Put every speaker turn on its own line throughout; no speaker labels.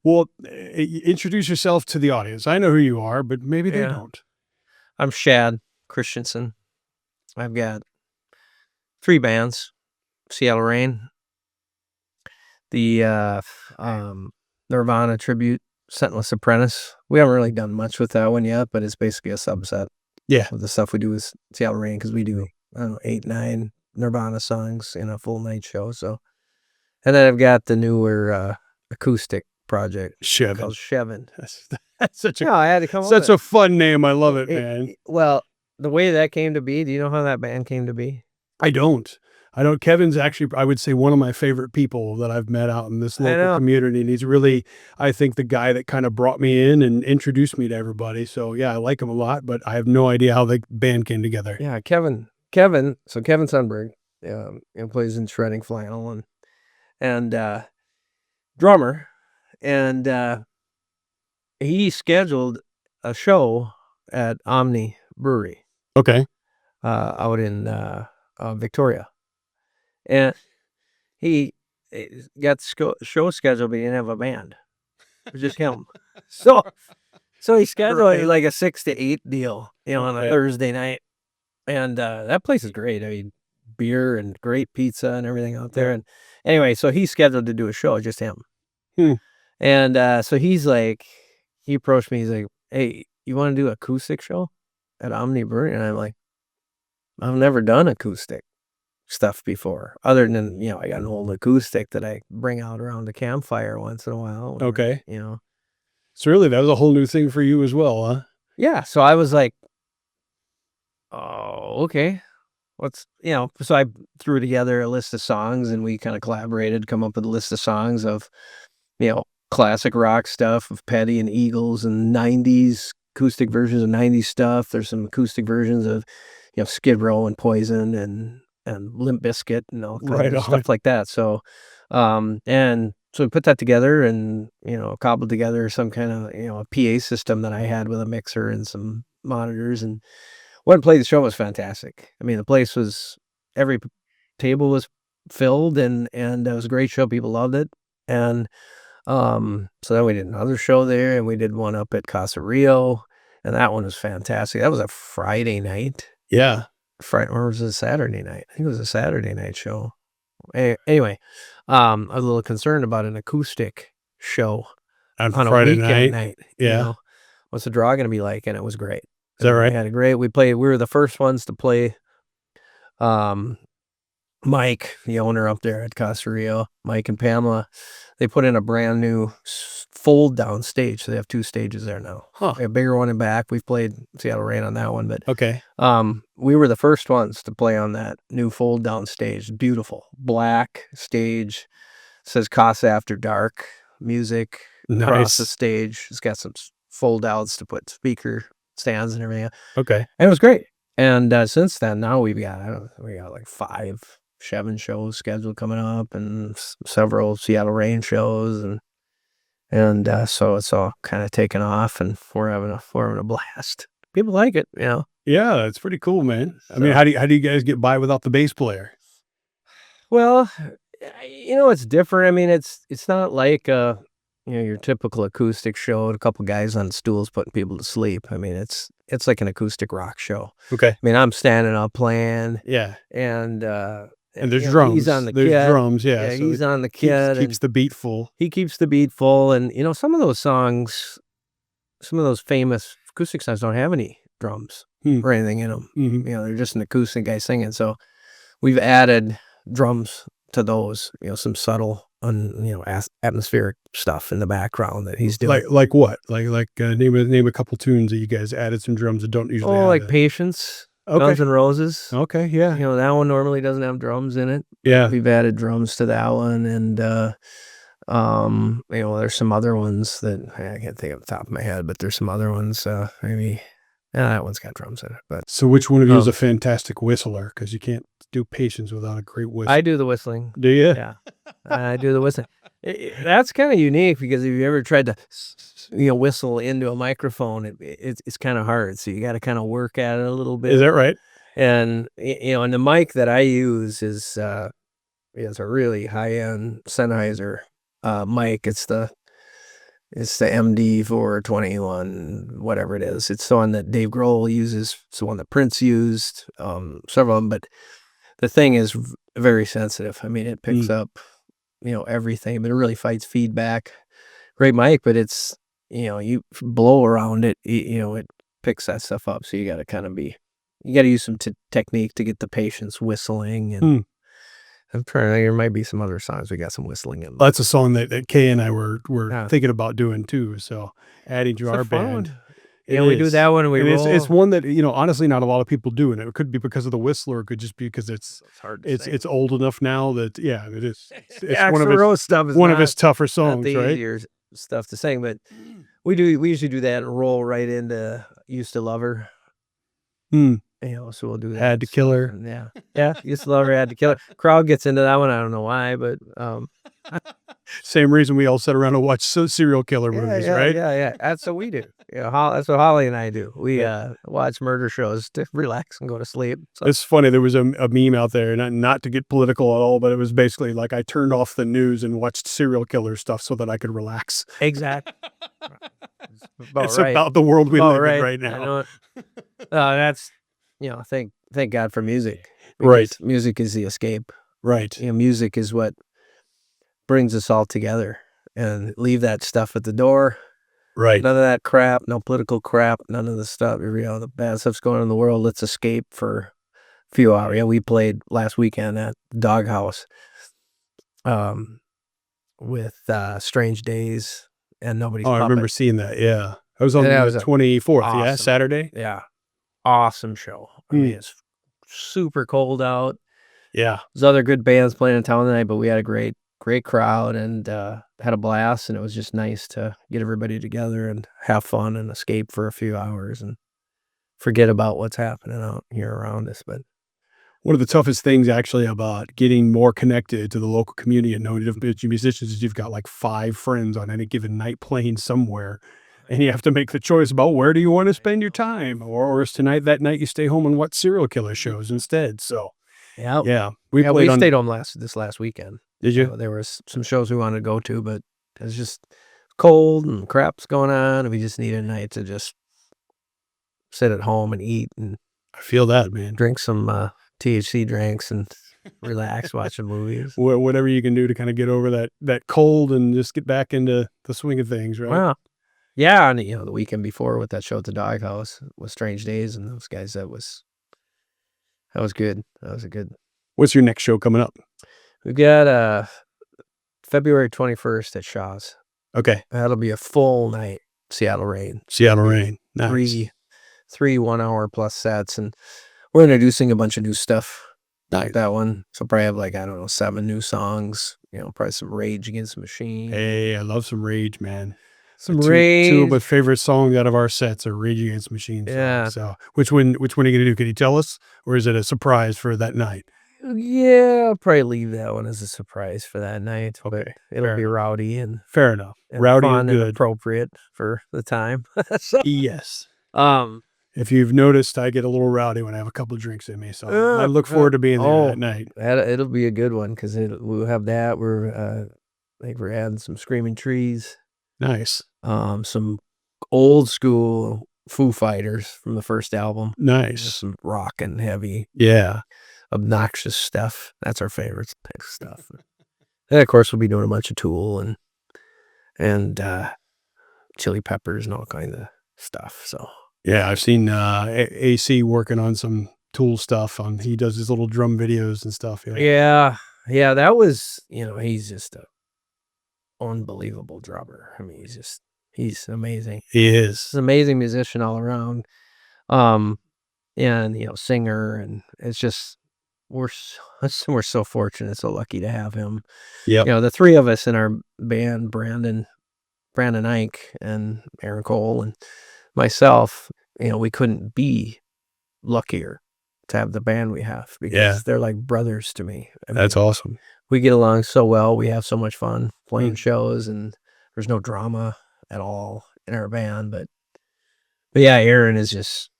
Well, introduce yourself to the audience. I know who you are, but maybe they
Yeah.
don't.
I'm Shad Christensen. I've got 3 bands: Seattle Rain, the Nirvana tribute, Scentless Apprentice. We haven't really done much with that one yet, but it's basically a subset
Yeah.
of the stuff we do with Seattle Rain, because we do, I don't know, 8, 9 Nirvana songs in a full night show. So, and then I've got the newer acoustic project called
Shevin.
Shevin.
That's such a
Yeah, I had to come up
such
with
a fun name. I love it, man.
Well, the way that came to be, do you know how that band came to be?
I don't. Kevin's actually, I would say, one of my favorite people that I've met out in this
I
local
know.
community. And he's really, I think, the guy that kind of brought me in and introduced me to everybody. So yeah, I like him a lot, but I have no idea how the band came together.
Yeah, Kevin. So Kevin Sundberg, plays in Shredding Flannel and drummer, and he scheduled a show at Omni Brewery
Okay.
out in Victoria, and he got the show scheduled, but he didn't have a band. It was just him. So he scheduled it like a 6 to 8 deal, on a Thursday night. And that place is great. I mean, beer and great pizza and everything out there. And anyway, so he's scheduled to do a show, just him. And so he approached me. He's like, "Hey, you want to do an acoustic show at Omni Brewery?" And I'm like, "I've never done acoustic stuff before, other than, I got an old acoustic that I bring out around the campfire once in a while."
Okay. So really, that was a whole new thing for you as well, huh?
Yeah. So I was like, "Oh, okay. So I threw together a list of songs, and we kind of collaborated, come up with a list of songs of, classic rock stuff of Petty and Eagles, and 90s acoustic versions of 90s stuff. There's some acoustic versions of, Skid Row and Poison and Limp Bizkit and all kinds of stuff like that. So, and so we put that together and, cobbled together some kind of, a PA system that I had with a mixer and some monitors, and went and played the show. Was fantastic. I mean, the place was, every table was filled, and it was a great show. People loved it. And so then we did another show there, and we did one up at Casa Rio, and that one was fantastic. That was a Friday night.
Yeah.
Or was it a Saturday night? I think it was a Saturday night show. Anyway, I was a little concerned about an acoustic show
on
Friday
a weekend night. Yeah.
What's the draw going to be like? And it was great.
Is that right?
We had a great, we were the first ones to play. Mike, the owner up there at Casa Rio, Mike and Pamela, they put in a brand new fold down stage. So they have 2 stages there now. A bigger one in back. We've played Seattle Rain on that one, but
okay.
We were the first ones to play on that new fold down stage. Beautiful black stage. It says Casa After Dark music across the stage. It's got some fold outs to put speaker stands and everything.
Okay.
And it was great. And since then, now we got like 5 Shevin shows scheduled coming up, and several Seattle Rain shows, and so it's all kind of taken off, and we're having a blast. People like it, Yeah,
it's pretty cool, man. I mean, how do you guys get by without the bass player?
Well, it's different. I mean, it's not like your typical acoustic show, a couple guys on stools putting people to sleep. I mean, it's like an acoustic rock show.
Okay.
I mean, I'm standing up playing.
Yeah.
And
there's drums.
He's on the
kit.
There's
drums, yeah.
Yeah,
so
he's on the kit.
Keeps the beat full.
He keeps the beat full. And, some of those songs, some of those famous acoustic songs don't have any drums or anything in them.
Mm-hmm.
They're just an acoustic guy singing. So we've added drums to those, some subtle, atmospheric stuff in the background that he's doing.
Like what? Like name a couple tunes that you guys added some drums that don't usually have
like Patience.
Okay.
Guns N' Roses.
Okay, yeah.
That one normally doesn't have drums in it.
Yeah.
We've added drums to that one, and there's some other ones that I can't think of the top of my head, but there's some other ones. Maybe that one's got drums in it. But
so, which one of you is a fantastic whistler? Because you can't do Patience without a great whistle.
I do the whistling.
Do you?
Yeah, I do the whistling. That's kind of unique, because if you ever tried to whistle into a microphone, it's kind of hard. So you got to kind of work at it a little bit.
Is that right?
And and the mic that I use is a really high end Sennheiser mic. It's the It's the MD 421, whatever it is. It's the one that Dave Grohl uses. It's the one that Prince used. Several of them, but the thing is very sensitive. I mean, it picks
Mm.
up, everything, but it really fights feedback. Great mic, but it's, you blow around it, it picks that stuff up. So you got to you got to use some technique to get the patients whistling. And
Hmm.
I'm trying to think, there might be some other songs we got some whistling in.
That's a song that Kay and I were
Yeah.
thinking about doing too. So adding to
It's a
our
fun
band.
one.
It
Yeah, we do
is.
that one and we
And it's
roll.
one that, honestly, not a lot of people do. And it could be because of the whistler. It could just be because
It's hard to
it's
sing.
old enough now that, yeah, it is. It's one of
Axl Rose stuff is
one of his
not
tougher
not the
songs, right?
easier stuff to sing, but we usually do that and roll right into "Used to Love Her."
Hmm.
So we'll do
Had
that
to kill
stuff,
her.
and yeah, "Used to Love Her," Had to Kill Her. Crowd gets into that one. I don't know why, but
Same reason we all sit around and watch serial killer
yeah,
movies,
yeah,
right?
yeah, yeah. That's what we do. That's what Holly and I do. We
Yeah.
watch murder shows to relax and go to sleep. So
It's funny. There was a meme out there, not to get political at all, but it was basically like I turned off the news and watched serial killer stuff so that I could relax.
exactly. About
It's
right.
about the world we
About
live in
right.
right
I
now.
know it. That's thank God for music,
Right.
because music is the escape.
Right.
Music is what brings us all together, and leave that stuff at the door.
Right.
None of that crap, no political crap, none of the stuff, the bad stuff's going on in the world. Let's escape for a few hours. Yeah, we played last weekend at the Doghouse, with Strange Days and Nobody's
Oh, I remember
Puppet.
seeing that. Yeah. I was on
And that
the
was
24th. Yeah.
awesome.
Saturday.
Yeah, awesome show. I
Hmm.
mean, it's super cold out.
Yeah.
There's other good bands playing in town tonight, but we had a great crowd and had a blast. And it was just nice to get everybody together and have fun and escape for a few hours and forget about what's happening out here around us. But
One of the toughest things actually about getting more connected to the local community and knowing different musicians is you've got like 5 friends on any given night playing somewhere, and you have to make the choice about where do you want to spend your time, or is tonight that night you stay home and watch serial killer shows instead. So,
yeah,
yeah, we
yeah,
played
we
on.
stayed home this last weekend.
Did you?
There was some shows we wanted to go to, but it was just cold and crap's going on, and we just needed a night to just sit at home and eat and
I feel that, man.
drink some THC drinks and relax watching movies.
Whatever you can do to kind of get over that cold and just get back into the swing of things, right?
Wow. Yeah, and the weekend before with that show at the Doghouse was Strange Days, and those guys, that was good. That was a good.
What's your next show coming up?
We got February 21st at Shaw's.
Okay.
That'll be a full night. Seattle Rain.
Seattle Rain. Nice.
Three 1 hour plus sets, and we're introducing a bunch of new stuff.
Nice.
Like that one. So probably have like, I don't know, 7 new songs. Probably some Rage Against the Machine.
Hey, I love some Rage, man.
Some
Two
Rage.
of my favorite songs out of our sets are Rage Against the Machine songs.
Yeah.
So which one are you gonna do? Can you tell us? Or is it a surprise for that night?
Yeah, I'll probably leave that one as a surprise for that night. But
Okay,
it'll be rowdy and
fair enough.
and
Rowdy
fun
and
and
good.
appropriate for the time. So,
Yes.
um,
If you've noticed, I get a little rowdy when I have a couple of drinks in me. So I look forward to being there that night.
it'll be a good one because we'll have that. I think we're adding some Screaming Trees,
Nice.
some old school Foo Fighters from the first album.
Nice.
Some rock and heavy,
Yeah.
obnoxious stuff. That's our favorite type of stuff. And of course, we'll be doing a bunch of Tool and Chili Peppers and all kinds of stuff. So
Yeah, I've seen AC working on some Tool stuff. He does his little drum videos and stuff.
yeah, that was, he's just a unbelievable drummer. I mean, he's amazing.
He
He's
is.
an amazing musician all around. And singer, and it's just we're so fortunate, so lucky to have him.
Yep.
The 3 of us in our band, Brandon Ike and Aaron Cole and myself, we couldn't be luckier to have the band we have, because they're like brothers to me. I mean,
That's awesome.
we get along so well. We have so much fun playing shows, and there's no drama at all in our band. But yeah, Aaron is just,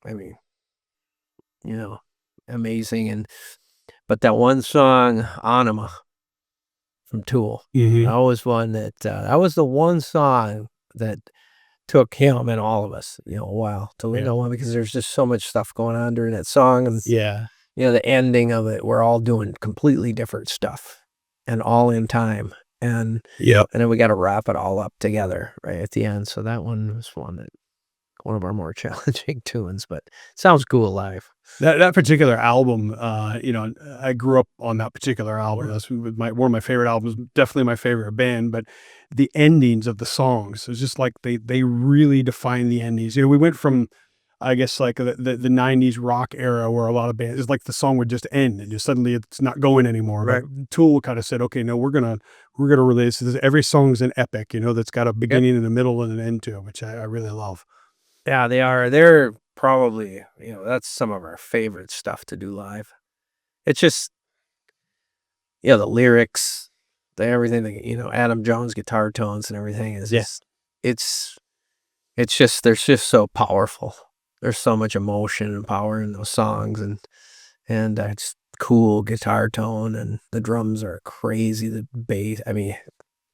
I mean, amazing. But that one song, Anima, from Tool.
Mhm.
That was one that was the one song that took him and all of us, a while to
Yeah.
know, because there's just so much stuff going on during that song, and
Yeah.
the ending of it, we're all doing completely different stuff, and all in time, and
Yep.
then we got to wrap it all up together right at the end. So that one was one of our more challenging tunes, but sounds cool live.
That particular album, I grew up on that particular album. That's one of my favorite albums, definitely my favorite band, but the endings of the songs, it's just like they really define the endings. We went from, I guess, like the 90s rock era where a lot of bands, it's like the song would just end and just suddenly it's not going anymore.
Right.
But Tool kind of said, okay, no, we're gonna release this. Every song's an epic, that's got a beginning and a middle and an end to it, which I really love.
Yeah, they are. They're probably, that's some of our favorite stuff to do live. It's just, the lyrics, everything, Adam Jones guitar tones and everything is
Yeah.
just, it's just, they're just so powerful. There's so much emotion and power in those songs, and it's cool guitar tone, and the drums are crazy. The bass, I mean,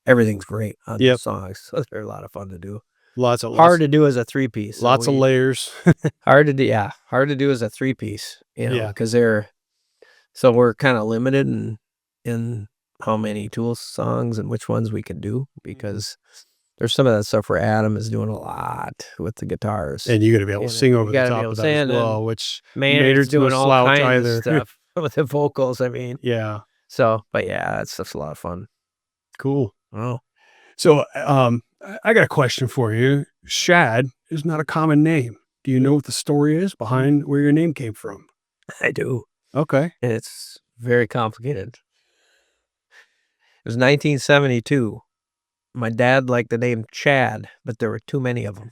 everything's great on
Yep.
those songs. So they're a lot of fun to do.
Lots of
Hard to do as a 3-piece.
lots of layers.
Hard to do, yeah. Hard to do as a 3-piece,
Yeah.
because we're kind of limited in how many Tool songs and which ones we can do, because there's some of that stuff where Adam is doing a lot with the guitars.
And you got to be able to sing over the
gotta be
top
able
of
to
that as
sing,
well, which
Maynard's
Maynard's no
doing all
slouch
kinds
either.
of stuff with the vocals, I mean.
Yeah,
So, but yeah, that stuff's a lot of fun.
cool.
Oh,
So, I got a question for you. Shad is not a common name. Do you know what the story is behind where your name came from?
I do.
Okay.
It's very complicated. It was 1972. My dad liked the name Chad, but there were too many of them.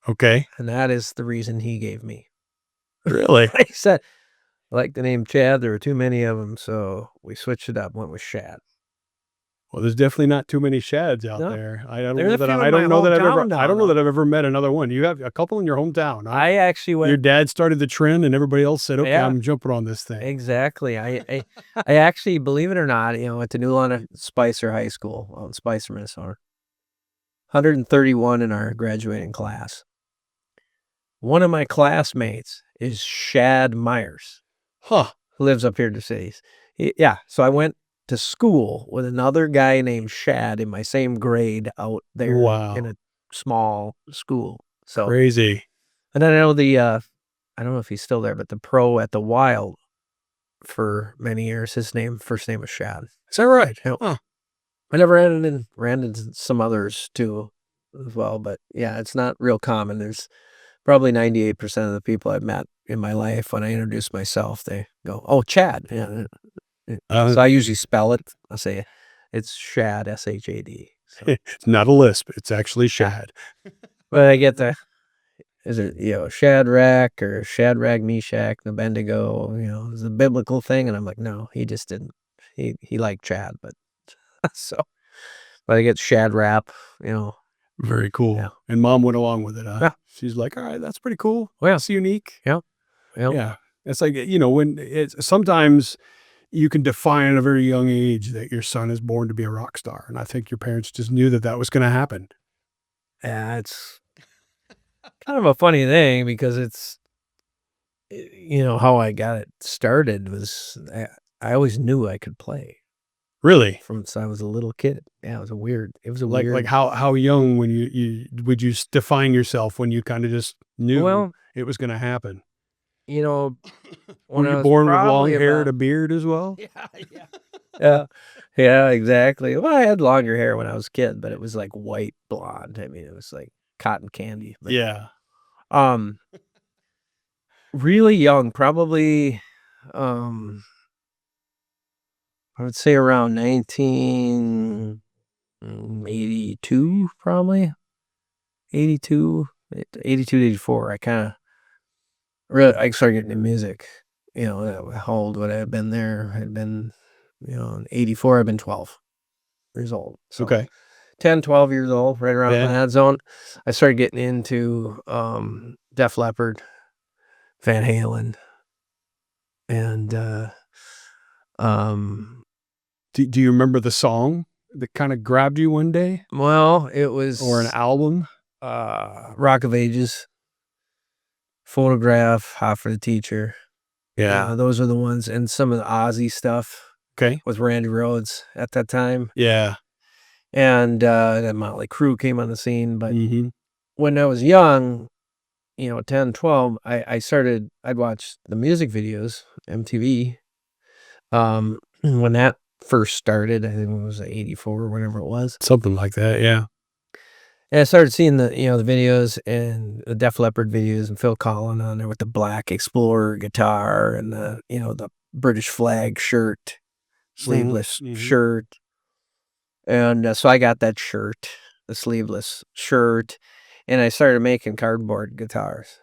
Okay.
And that is the reason he gave me.
Really?
He said, I like the name Chad. There were too many of them, so we switched it up, went with Shad.
Well, there's definitely not too many Shads out
No.
there. I don't
There's
know
a
that
few
I
in
don't
my
know that I've ever
hometown now,
I don't know
though.
that I've ever met another one. You have a couple in your hometown, huh?
I actually
Your
went
dad started the trend and everybody else said, "Okay,
Yeah.
I'm jumping on this thing."
exactly. I actually, believe it or not, went to New London Spicer High School out in Spicer, Minnesota. 131 in our graduating class. One of my classmates is Shad Myers,
Huh.
who lives up here in the cities. Yeah, so I went to school with another guy named Shad in my same grade out there
Wow.
in a small school. So,
Crazy.
and I know I don't know if he's still there, but the pro at the Wild for many years, first name was Shad.
Is that right?
Yep.
Huh.
I never ran into some others too as well, but yeah, it's not real common. There's probably 98% of the people I've met in my life, when I introduce myself, they go, "Oh, Chad." Yeah. So I usually spell it. I say it's Shad, Shad. So,
It's not a lisp. It's actually Shad.
but I get is it, Shadrach or Shadrach, Meshach, and Abednego, is a biblical thing. And I'm like, no, he just didn't. He liked Chad, but but I get Shadrach,
Very cool.
Yeah.
And mom went along with it, huh?
Yeah.
She's like, "All right, that's pretty cool.
Well,
That's unique."
yeah.
Yeah. It's like, when it's sometimes you can define at a very young age that your son is born to be a rock star. And I think your parents just knew that that was going to happen.
Yeah, it's kind of a funny thing, because it's, how I got it started was I always knew I could play
Really?
from since I was a little kid. Yeah, it was a weird.
Like how young when you would you define yourself when you kind of just knew
Well,
it was going to happen?
when
Were
I
you
was
born with long
probably
hair and
about
a beard as well?
yeah, yeah, exactly. Well, I had longer hair when I was a kid, but it was like white blonde. I mean, it was like cotton candy. But,
Yeah.
um, really young, probably, I would say around 1982, probably 82, 82 to 84. I started getting into music. How old would I have been there? I'd been, in 84, I've been 12 years old. So
Okay.
10, 12 years old, right around
Yeah.
that zone. I started getting into Def Leppard, Van Halen, and
Do you remember the song that kinda grabbed you one day
Well, it
or an
was,
album?
Rock of Ages, Photograph, Hot for the Teacher.
Yeah.
Those are the ones, and some of the Ozzy stuff
Okay.
with Randy Rhoads at that time,
Yeah.
and, then Motley Crue came on the scene, but
Mhm.
when I was young, 10, 12, I'd watch the music videos, MTV, when that first started. I think it was 84 or whatever it was,
Something like that, yeah.
and I started seeing the videos and the Def Leppard videos and Phil Collin on there with the black Explorer guitar and the British flag shirt,
Mhm.
sleeveless
Mhm.
shirt, and, so I got that shirt, the sleeveless shirt, and I started making cardboard guitars.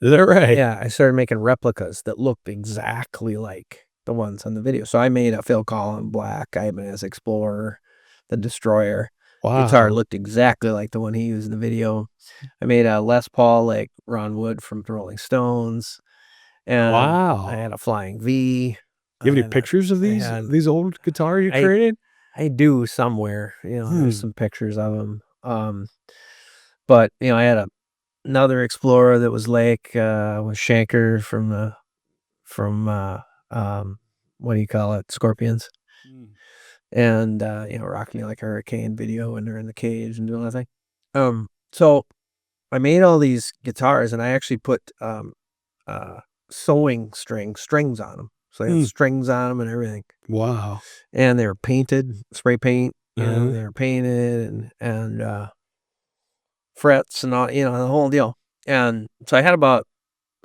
Is that right?
Yeah, I started making replicas that looked exactly like the ones on the video. So I made a Phil Collin black Ibanez Explorer, the Destroyer. Guitar
Wow.
looked exactly like the one he used in the video. I made a Les Paul like Ron Wood from the Rolling Stones, and I
Wow.
had a Flying V.
You
I
have any
had a
pictures of
I
these
had
these old guitars you
I
created?
I do somewhere, there's
Hmm.
some pictures of them. But I had another Explorer that was like with Shanker from what do you call it? Scorpions.
Mm.
And Rock Me Like a Hurricane video when they're in the cage and doing that thing. So I made all these guitars and I actually put uh sewing strings on them. So they had
Mm.
strings on them and everything.
Wow.
And they were painted, spray paint,
Uh-huh.
they were painted and frets and all, the whole deal. And so I had about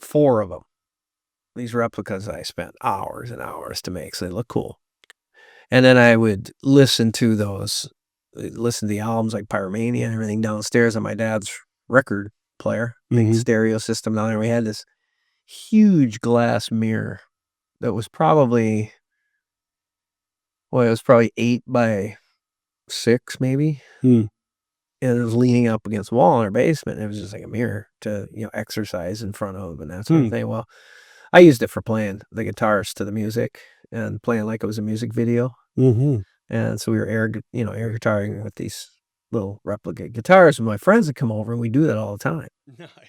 four of them. These replicas I spent hours and hours to make, so they look cool. And then I would listen to the albums like Pyromania and everything downstairs on my dad's record player, big
Mhm.
stereo system down there. We had this huge glass mirror that was probably, well, it was probably 8 by 6 maybe.
Hmm.
And it was leaning up against the wall in our basement. It was just like a mirror to, exercise in front of and that sort of
Hmm.
thing. Well, I used it for playing the guitars to the music and playing like it was a music video.
Mhm.
And so we were air guitaring with these little replica guitars, and my friends would come over, and we do that all the time.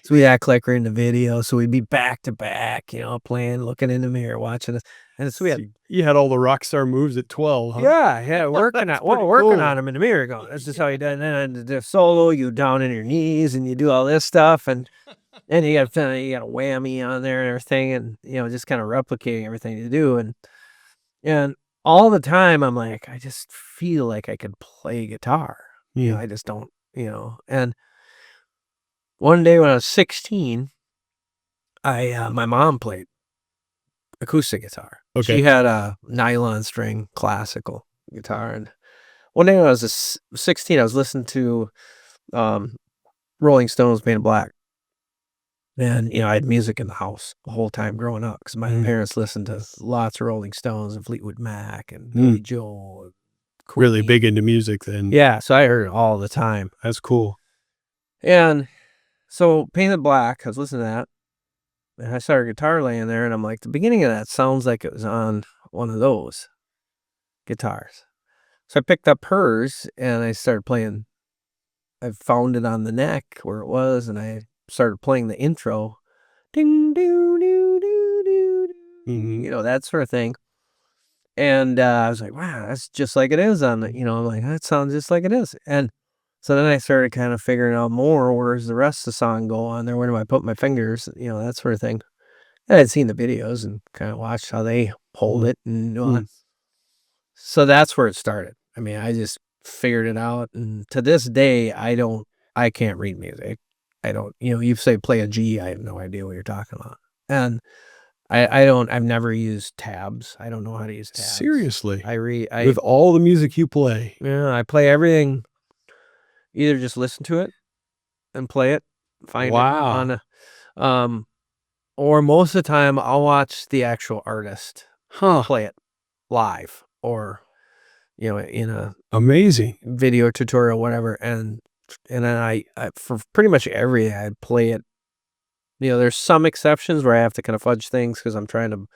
So we
Nice.
act like we're in the video, so we'd be back to back, playing, looking in the mirror, watching this, and so we
So
had
you had all the rock star moves at 12, huh?
yeah,
That's pretty
working on
cool.
them in the mirror, going, "This is how you do it." And then the solo, you down on your knees, and you do all this stuff, and you got a whammy on there and everything, and just kind of replicating everything you do, and all the time, I'm like, I just feel like I could play guitar.
Hmm.
I just don't, and one day when I was 16, my mom played acoustic guitar. She
Okay.
had a nylon string classical guitar. And one day when I was 16, I was listening to um, Rolling Stones, Painted Black. And, I had music in the house the whole time growing up because my
Mm.
parents listened to lots of Rolling Stones and Fleetwood Mac and
Mm.
Billy Joel and
Really
Queen.
big into music then.
Yeah, so I heard it all the time.
That's cool.
And so Painted Black, I was listening to that, and I saw her guitar laying there, and I'm like, the beginning of that sounds like it was on one of those guitars. So I picked up hers, and I started playing. I found it on the neck where it was, and I started playing the intro. Ding, doo, doo, doo, doo, doo,
Mhm.
that sort of thing. And I was like, wow, that's just like it is on the, I'm like, that sounds just like it is. And so then I started kind of figuring out more, where's the rest of the song go on there? Where do I put my fingers? That sort of thing. And I'd seen the videos and kind of watched how they hold
Mm.
it and all that.
Mm.
So that's where it started. I mean, I just figured it out. And to this day, I can't read music. I don't, you say play a G, I have no idea what you're talking about. And I've never used tabs. I don't know how to use tabs.
Seriously?
I
With all the music you play?
yeah, I play everything. Either just listen to it and play it, find it on
Wow.
a, or most of the time I'll watch the actual artist
Huh.
play it live or, in a
Amazing.
video tutorial, whatever. And then I for pretty much everything I play it. There's some exceptions where I have to kind of fudge things because I'm trying to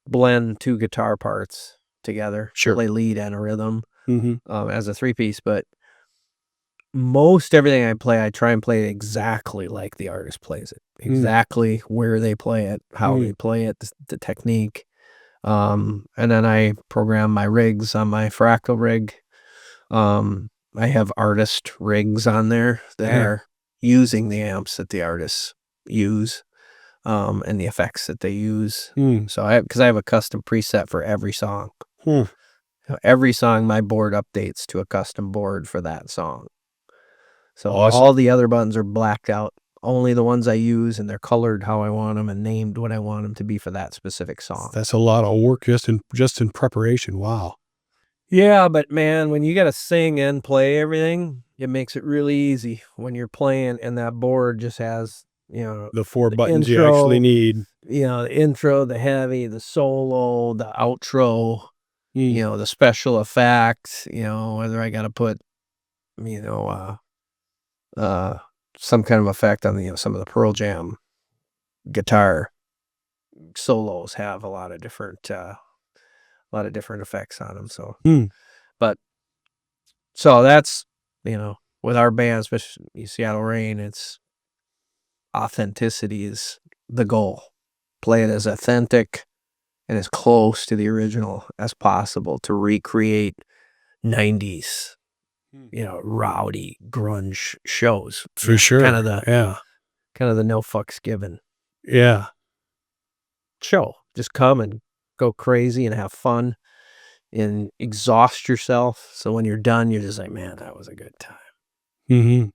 blend two guitar parts together.
Sure.
Play lead and a rhythm
Mm-hmm.
as a 3-piece, but most everything I play, I try and play it exactly like the artist plays it. Exactly where they play it, how they play it, the technique. And then I program my rigs on my Fractal rig. I have artist rigs on there that are using the amps that the artists use, and the effects that they use. So because I have a custom preset for every song. Every song, my board updates to a custom board for that song. So
Awesome.
all the other buttons are blacked out. Only the ones I use, and they're colored how I want them and named what I want them to be for that specific song.
That's a lot of work just in preparation. Wow.
Yeah, but man, when you got to sing and play everything, it makes it really easy when you're playing and that board just has,
The 4
the
buttons you actually
intro,
need.
the intro, the heavy, the solo, the outro, the special effects, whether I got to put, some kind of effect on some of the Pearl Jam guitar solos have a lot of different effects on them. So, but so that's with our band, especially Seattle Rain, it's authenticity is the goal. Play it as authentic and as close to the original as possible to recreate 90s, rowdy grunge shows.
For sure.
Kind of the no fucks given
Yeah.
show. Just come and go crazy and have fun and exhaust yourself. So when you're done, you're just like, man, that was a good time.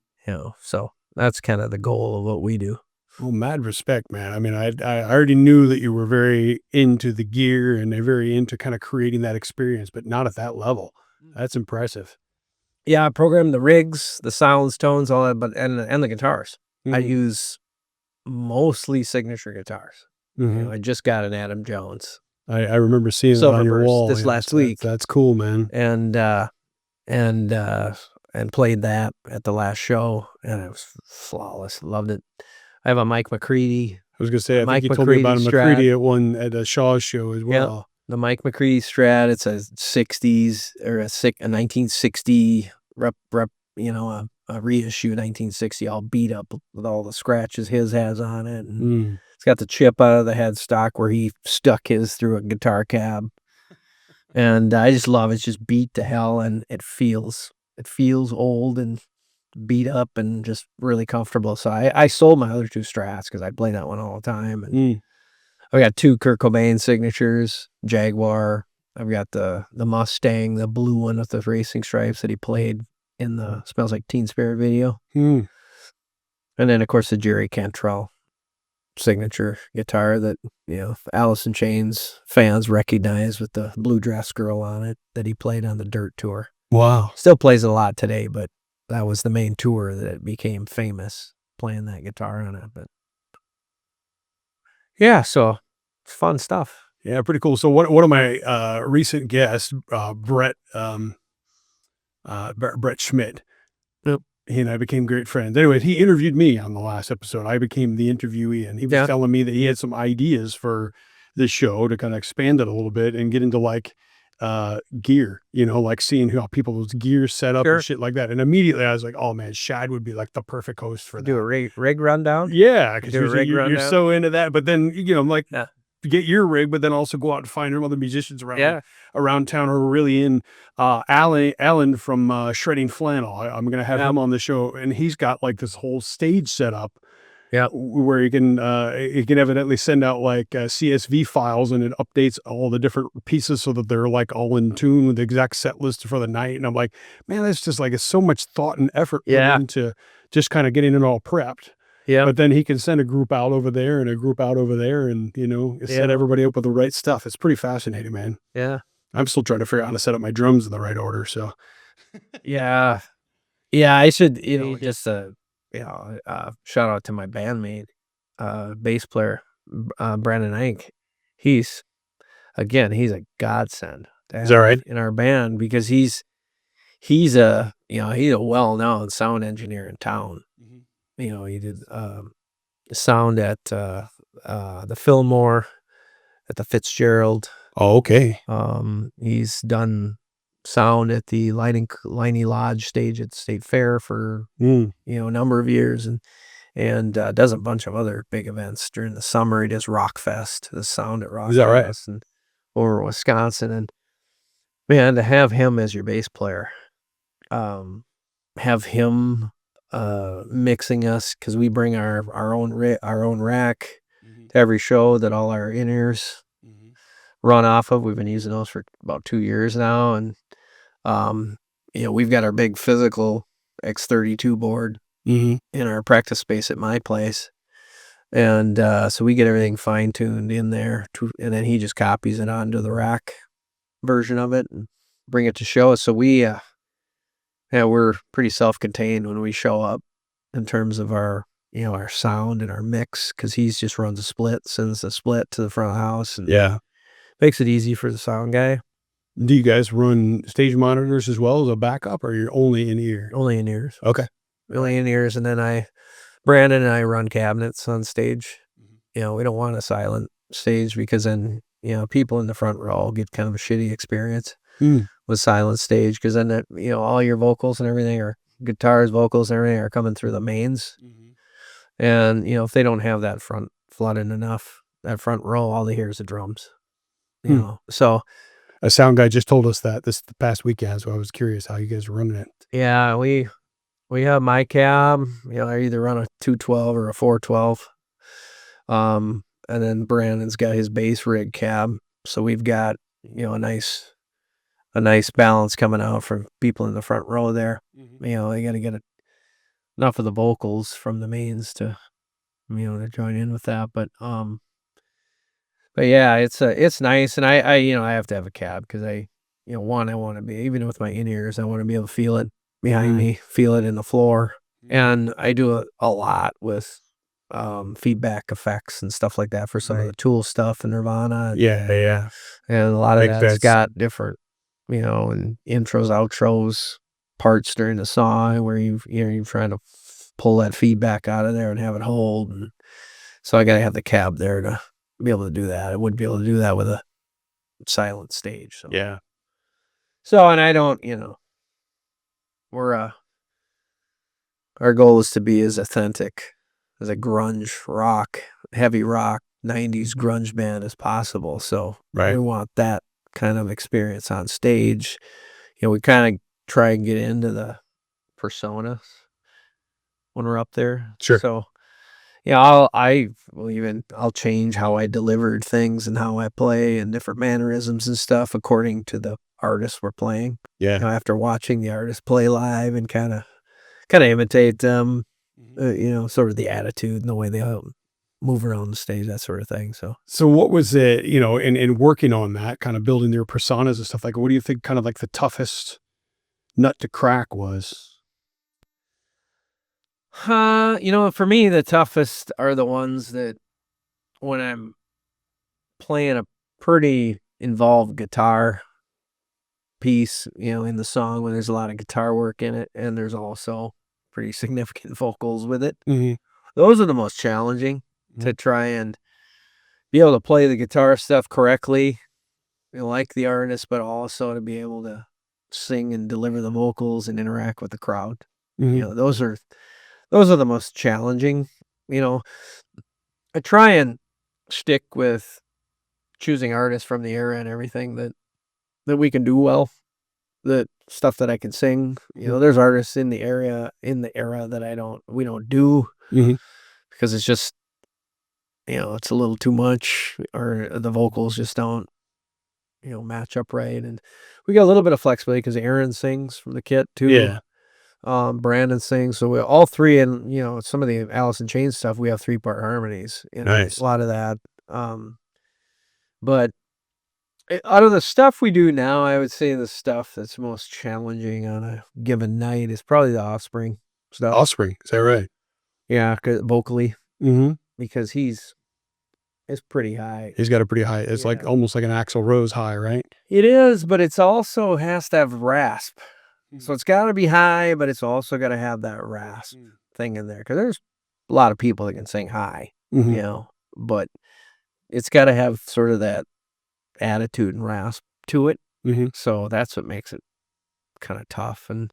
So that's kind of the goal of what we do.
Well, mad respect, man. I mean, I already knew that you were very into the gear and very into kind of creating that experience, but not at that level. That's impressive.
Yeah, I program the rigs, the sounds, tones, all that, but and the guitars. I use mostly signature guitars. I just got an Adam Jones
I remember seeing it on your
Silverburst
wall
this last week.
That's cool, man.
And played that at the last show, and it was flawless. Loved it. I have a Mike McCready.
I was gonna say, I
Mike
think you told me about a
McCready
McCready at a Shaw's show as well.
The Mike McCready Strat. It's a 60s or a 1960 a reissue 1960, all beat up with all the scratches his has on it. And it's got the chip out of the headstock where he stuck his through a guitar cab. And I just love it. It's just beat to hell, and it feels old and beat up and just really comfortable. So I sold my other 2 Strats because I play that one all the time. And I got 2 Kurt Cobain signatures, Jaguar. I've got the Mustang, the blue one with the racing stripes that he played in the Smells Like Teen Spirit video. And then, of course, the Jerry Cantrell signature guitar that, Alice in Chains fans recognize with the blue dress girl on it that he played on the Dirt tour.
Wow.
Still plays it a lot today, but that was the main tour that it became famous, playing that guitar on it. But yeah, so fun stuff.
Yeah, pretty cool. So one of my recent guests, Brett Schmidt, he and I became great friends. Anyway, he interviewed me on the last episode. I became the interviewee, and he was telling me that he had some ideas for this show to kind of expand it a little bit and get into like gear, like seeing how people's gear set up and shit like that. And immediately I was like, oh man, Shad would be like the perfect host for that.
Do a rig rundown?
Yeah, because you're so into that. But then, I'm like, get your rig, but then also go out and find other musicians around town who are really in. Alan from Shredding Flannel. I'm going to have him on the show, and he's got like this whole stage set up.
Yeah,
where you can evidently send out like CSV files, and it updates all the different pieces so that they're like all in tune with the exact set list for the night. And I'm like, man, that's just like, it's so much thought and effort put into just kind of getting it all prepped.
Yeah.
But then he can send a group out over there and a group out over there, and set everybody up with the right stuff. It's pretty fascinating, man.
Yeah.
I'm still trying to figure out how to set up my drums in the right order. So
yeah, I should just shout out to my bandmate, bass player, Brandon Ike. He's a godsend.
Is that right?
In our band, because he's a well-known sound engineer in town. He did sound at the Fillmore, at the Fitzgerald,
Oh, okay.
He's done sound at the Liney Lodge stage at the State Fair for,
Mm.
a number of years, and does a bunch of other big events during the summer. He does Rock Fest, the sound at Rock
Is that right?
Fest, and over Wisconsin. And man, to have him as your bass player, um, have him mixing us, because we bring our own rack
Mhm,
to every show that all our in-ears
mhm,
run off of. We've been using those for about 2 years now, and um, we've got our big physical X32 board
mhm,
in our practice space at my place. And so we get everything fine tuned in there, and then he just copies it onto the rack version of it and bring it to show us. So we're pretty self-contained when we show up in terms of our sound and our mix, because he's just runs a split, sends a split to the front of the house, and
yeah.
makes it easy for the sound guy.
Do you guys run stage monitors as well as a backup, or you're only in ear?
Only in ears,
Okay.
only in ears, and then Brandon and I run cabinets on stage.
Mhm.
We don't want a silent stage, because then, people in the front row get kind of a shitty experience
Mm,
with silent stage, because then all your vocals and everything, or guitars, vocals, and everything are coming through the mains.
mhm,
And, if they don't have that front flooded enough, that front row, all they hear is the drums,
hmm.
So,
A sound guy just told us that this the past weekend, so I was curious how you guys are running it.
yeah, we have my cab, I either run a 212 or a 412. And then Brandon's got his bass rig cab. So we've got, a nice balance coming out from people in the front row there.
Mhm.
They got to get enough of the vocals from the mains to, to join in with that. But yeah, it's nice. And I have to have a cab, because I want to be, even with my in-ears, I want to be able to feel it behind
Mm,
me, feel it in the floor.
mhm.
And I do it a lot with feedback effects and stuff like that for some of
Right.
the Tool stuff and Nirvana,
Yeah, yeah.
and a lot of
Makes
that's
sense.
got different, and intros, outros, parts during the song where you're trying to pull that feedback out of there and have it hold. And so I gotta have the cab there to be able to do that. I wouldn't be able to do that with a silent stage. So
Yeah.
and I don't, we're our goal is to be as authentic as a grunge rock, heavy rock, 90s grunge band as possible. So
Right.
we want that kind of experience on stage. We kind of try and get into the personas when we're up there.
Sure.
So yeah, I'll change how I delivered things and how I play and different mannerisms and stuff according to the artist we're playing.
Yeah.
After watching the artist play live, and kind of imitate them,
Mhm.
sort of the attitude and the way they move around the stage, that sort of thing. So,
So what was it, in working on that, kind of building their personas and stuff, like, what do you think kind of like the toughest nut to crack was?
for me, the toughest are the ones that when I'm playing a pretty involved guitar piece, in the song, when there's a lot of guitar work in it, and there's also pretty significant vocals with it.
Mhm,
Those are the most challenging,
mhm,
to try and be able to play the guitar stuff correctly, like the artist, but also to be able to sing and deliver the vocals and interact with the crowd.
mhm.
Those are the most challenging. You know, I try and stick with choosing artists from the era and everything that we can do well, the stuff that I can sing.
Mhm,
There's artists in the era that we don't do,
mhm.
because it's just, it's a little too much, or the vocals just don't, match up right. And we got a little bit of flexibility because Aaron sings from the kit too.
Yeah,
Brandon sings, so we all three, and some of the Alice in Chains stuff, we have 3-part harmonies in a
nice.
lot of that. But out of the stuff we do now, I would say the stuff that's most challenging on a given night is probably the Offspring stuff.
Offspring, is that right?
Yeah, vocally,
Mhm.
because it's pretty high.
He's got a pretty high, it's like
Yeah,
almost like an Axl Rose high, right?
it is, but it's also has to have rasp.
Mm,
So it's got to be high, but it's also got to have that rasp
mm.
thing in there, because there's a lot of people that can sing high,
Mhm.
but it's got to have sort of that attitude and rasp to it.
Mhm.
So that's what makes it kind of tough. And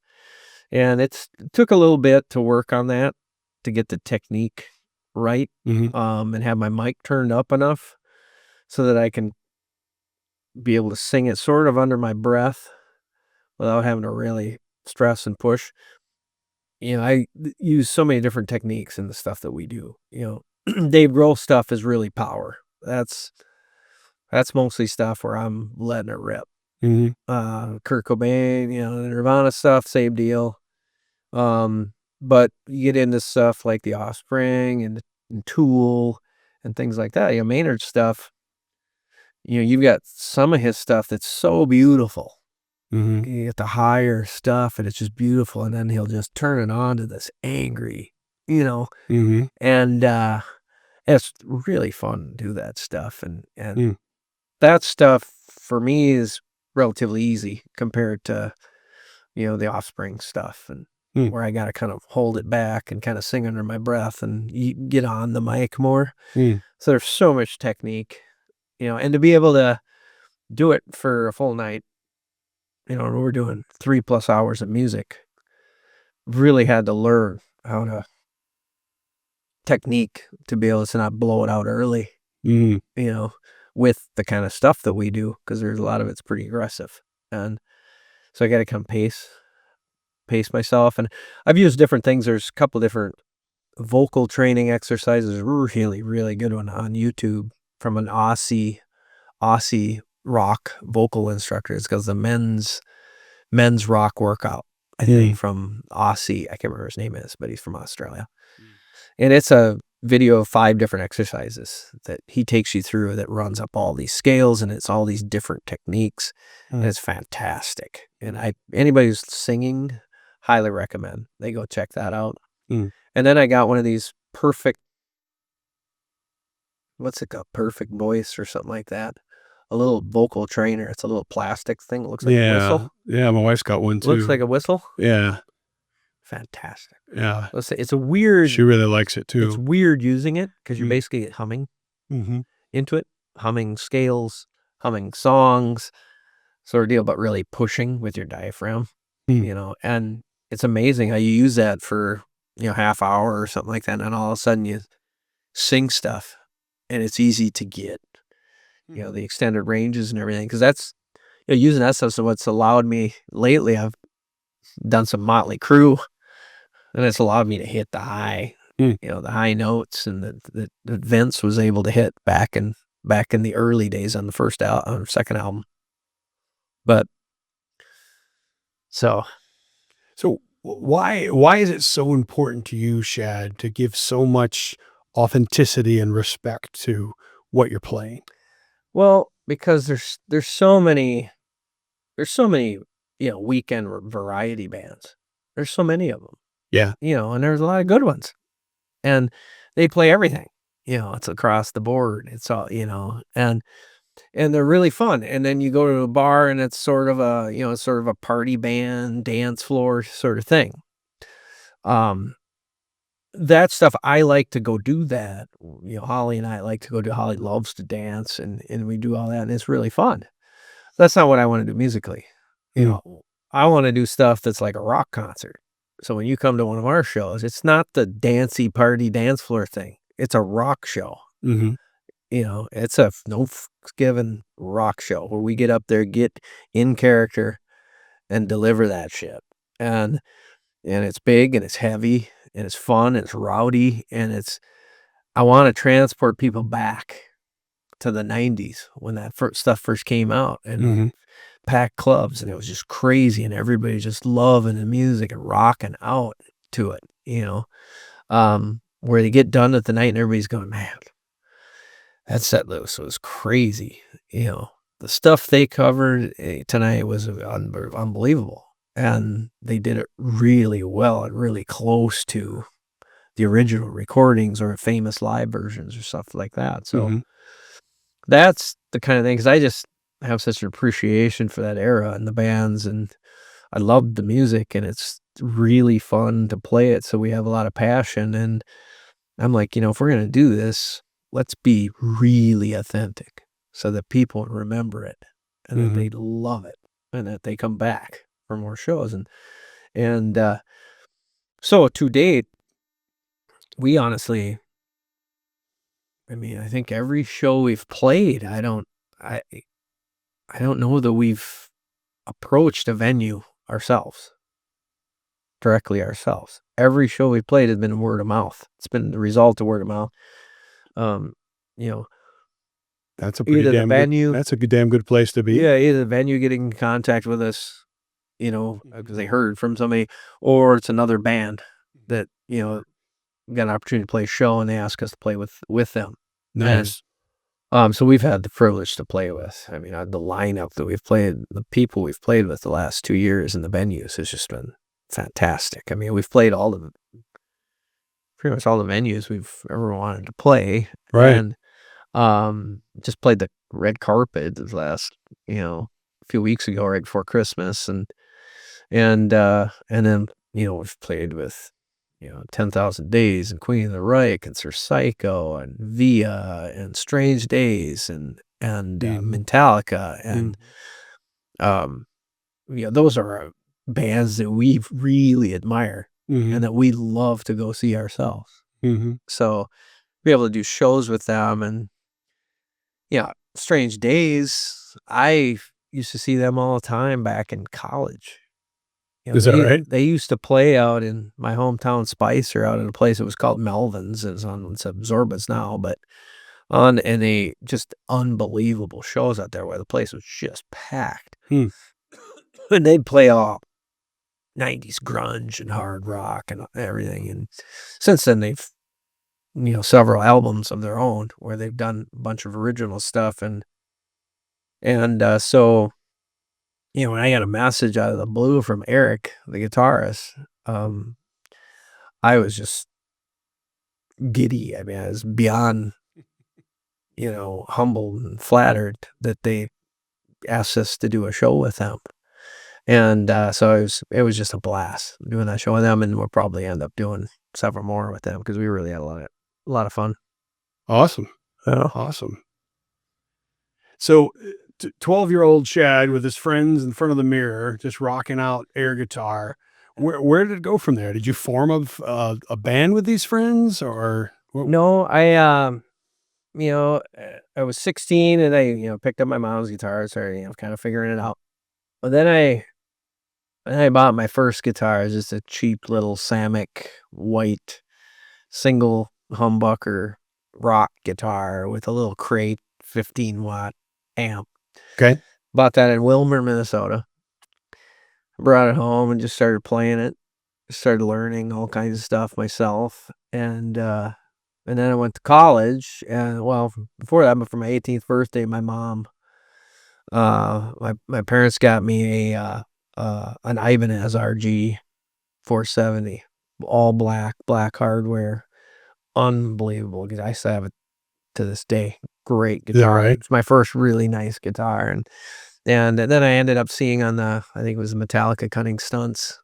it took a little bit to work on that to get the technique right,
Mhm.
and have my mic turned up enough so that I can be able to sing it sort of under my breath without having to really stress and push. I use so many different techniques in the stuff that we do. Dave Grohl stuff is really power. That's mostly stuff where I'm letting it rip.
Mhm.
Kurt Cobain, the Nirvana stuff, same deal. But you get into stuff like The Offspring and Tool and things like that. Maynard's stuff, you've got some of his stuff that's so beautiful.
Mhm.
You get the higher stuff and it's just beautiful, and then he'll just turn it on to this angry,
Mhm.
and it's really fun to do that stuff, and
Mm.
that stuff for me is relatively easy compared to the Offspring stuff, and
Mm.
where I got to kind of hold it back and kind of sing under my breath and get on the mic more.
Mm.
So there's so much technique, and to be able to do it for a full night, we're doing 3+ hours of music, really had to learn how to technique to be able to not blow it out early,
Mhm.
you know, with the kind of stuff that we do, because there's a lot of it's pretty aggressive. And so I got to come pace myself. And I've used different things. There's a couple different vocal training exercises, really, really good one on YouTube from an Aussie rock vocal instructor. It's because the men's rock workout, I think,
Mm.
from Aussie. I can't remember his name is, but he's from Australia. And it's a video of 5 different exercises that he takes you through that runs up all these scales, and it's all these different techniques. And
Mm.
it's fantastic. And anybody who's singing, highly recommend they go check that out.
Mm.
And then I got one of these what's it called? Perfect Voice or something like that. A little vocal trainer. It's a little plastic thing. It looks like a
Yeah.
whistle.
Yeah, my wife's got one
Looks
too.
like a whistle.
Yeah.
Fantastic.
Yeah.
Let's say
She really likes it
it's
too.
weird using it because you're
Mm.
basically humming
Mhm.
into it, humming scales, humming songs, sort of deal, but really pushing with your diaphragm,
Mm.
and it's amazing how you use that for, half hour or something like that. And then all of a sudden you sing stuff and it's easy to get,
Mhm.
the extended ranges and everything. Cause that's, using that stuff. So what's allowed me lately, I've done some Motley Crue, and it's allowed me to hit
Mm.
the high notes, and that Vince was able to hit back in the early days on the second album. But so,
So why is it so important to you, Shad, to give so much authenticity and respect to what you're playing?
well, because there's so many, weekend variety bands. There's so many of them,
Yeah.
and there's a lot of good ones, and they play everything. It's across the board. It's all, and they're really fun. And then you go to a bar and it's sort of a party band, dance floor sort of thing. Um, that stuff I like to go do that. Holly and I like to go do. Holly loves to dance, and we do all that, and it's really fun. That's not what I want to do musically. You
Mm.
know, I want to do stuff that's like a rock concert. So when you come to one of our shows, it's not the dancey party dance floor thing. It's a rock show.
Mhm.
It's a no given rock show where we get up there, get in character, and deliver that shit. And it's big and it's heavy and it's fun and it's rowdy, and I want to transport people back to the 90s when that stuff first came out, and
Mhm.
packed clubs, and it was just crazy, and everybody just loving the music and rocking out to it. Where they get done with the night and everybody's going, man, that set list was crazy. The stuff they covered tonight was unbelievable. And they did it really well and really close to the original recordings or famous live versions or stuff like that. So
Mhm.
that's the kind of thing, because I just have such an appreciation for that era and the bands, and I love the music, and it's really fun to play it. So we have a lot of passion, and I'm like, if we're going to do this, let's be really authentic. so that people remember it and that they love it and that they come back for more shows. And so to date, we honestly, I mean, I think every show we've played, I I don't know that we've approached a venue ourselves, directly ourselves. Every show we played has been word of mouth. It's been the result of word of mouth. Um, you know,
That's a pretty
either the
damn good
venue,
that's a good damn good place to be.
yeah, either the venue getting in contact with us, because they heard from somebody, or it's another band that, got an opportunity to play a show and they ask us to play with them. And
Nice.
so we've had the privilege to play with. I mean, the lineup that we've played, the people we've played with the last 2 years in the venues has just been fantastic. I mean, we've played pretty much all the venues we've ever wanted to play,
Right.
and just played the red carpet this last, a few weeks ago, right before Christmas, and then we've played with 10,000 Days and Queen of the Reich and Sir Psycho and Via and Strange Days and
Mhm.
Metallica
Mm.
and those are bands that we really admire and
Mhm.
that we love to go see ourselves.
Mhm.
So be able to do shows with them and Strange Days. I used to see them all the time back in college.
Is that right?
They used to play out in my hometown, Spicer, out in a place that was called Melvin's. It's Absorbance now, but on and they just unbelievable shows out there where the place was just packed.
Hmm.
And they'd play all 90s grunge and hard rock and everything. And since then they've several albums of their own where they've done a bunch of original stuff so when I got a message out of the blue from Eric, the guitarist, I was just giddy. I mean, I was beyond, humbled and flattered that they asked us to do a show with them. And so it was just a blast doing that show with them, and we'll probably end up doing several more with them because we really had a lot of fun.
Awesome.
Yeah.
Awesome. So, 12-year-old Shad with his friends in front of the mirror, just rocking out air guitar. Where did it go from there? Did you form a band with these friends or what?
No, I was 16 and I, picked up my mom's guitar, started, kind of figuring it out. But then I bought my first guitar, just a cheap little Samick white single humbucker rock guitar with a little crate 15-watt amp.
Okay.
Bought that in Wilmer, Minnesota. Brought it home and just started playing it. Started learning all kinds of stuff myself. And then I went to college, and well, before that, but for my 18th birthday, my mom, my parents got me an Ibanez RG 470, all black hardware, unbelievable. I still have it to this day. Great
Is that
guitar.
right?
It's my first really nice guitar, and then I ended up seeing on I think it was the Metallica Cutting Stunts,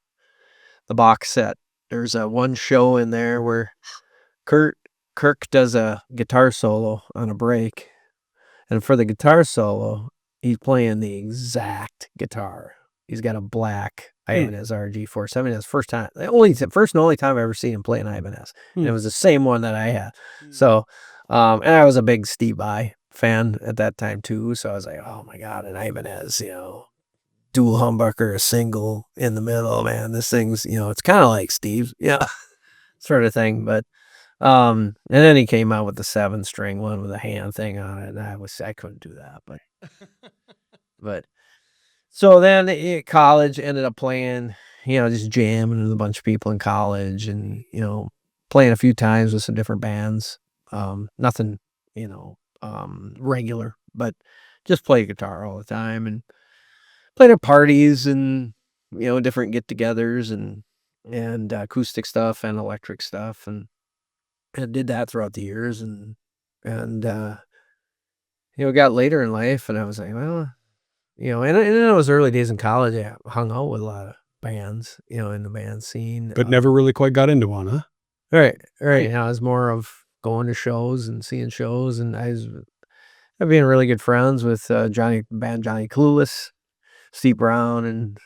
the box set. There's a one show in there where Kurt Kirk does a guitar solo on a break, and for the guitar solo, he's playing the exact guitar. He's got a black
Hmm.
Ibanez RG 470. That's the first and only time I've ever seen him play an Ibanez, and
Hmm.
it was the same one that I had. So, and I was a big Steve Vai fan at that time too. So I was like, oh my god, an Ibanez, dual humbucker, a single in the middle, man. This thing's, it's kind of like Steve's, sort of thing, but. And then he came out with the 7-string one with a hand thing on it, and I couldn't do that, but so then college ended up playing, just jamming with a bunch of people in college, and playing a few times with some different bands. Nothing, regular, but just play guitar all the time and played at parties and different get-togethers and acoustic stuff and electric stuff and did that throughout the years and got later in life and I was like, well, and in those early days in college, I hung out with a lot of bands, in the band scene.
But never really quite got into one, huh?
Right. I was more of going to shows and seeing shows, and I've been really good friends with, Johnny Clueless, Steve Brown, and,